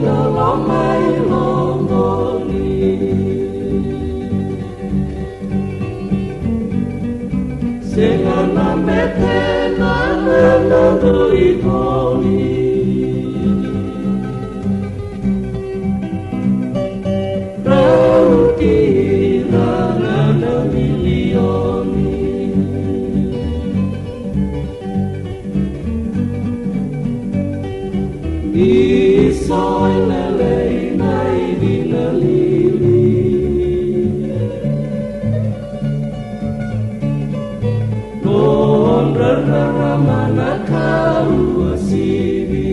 lalomai longoni Sengana metena nando ikoni Rauti nana milioni Isoi lelei nai dina lili Non rara mana kau asibi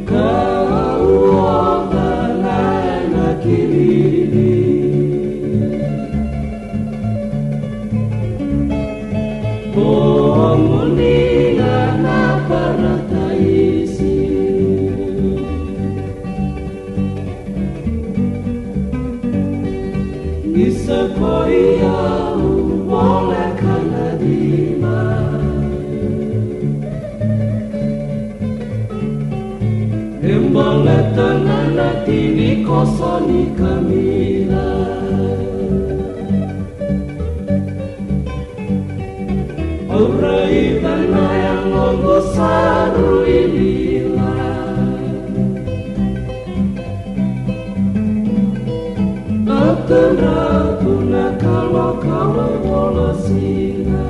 Kau otanai na kilili Mulia na parataisi Isa koia boleh kana dima Embole tanana tini kosoni kamila Orai tanah yang ngomong saru inilah Atena tuna kalau bola singa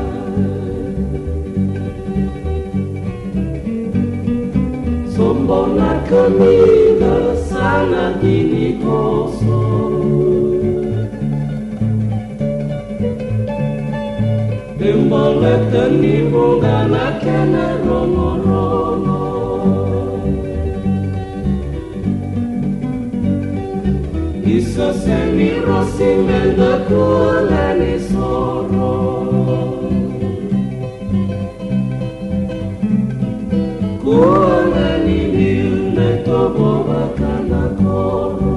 Sombona kamila sangat ini kosong Dembole teni bungana kena rono-rono Isa seni rosi menda kuleni soro Kuleni nilne tobo bakana koro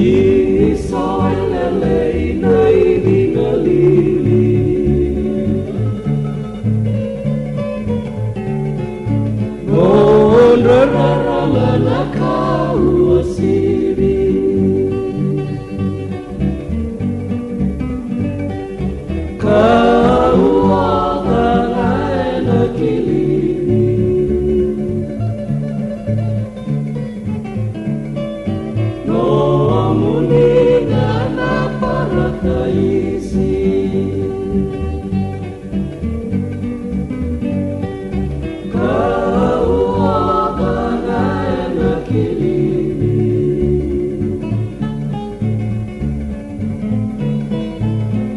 Isoi lelei nai dina lili Non rara mana kau asibi Kau atanai na kilili Kau atanai na kilili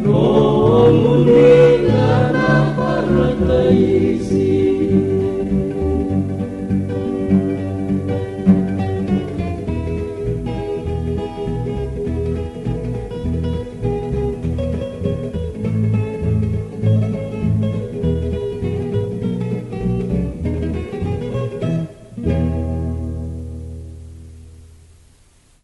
No munina na parataisi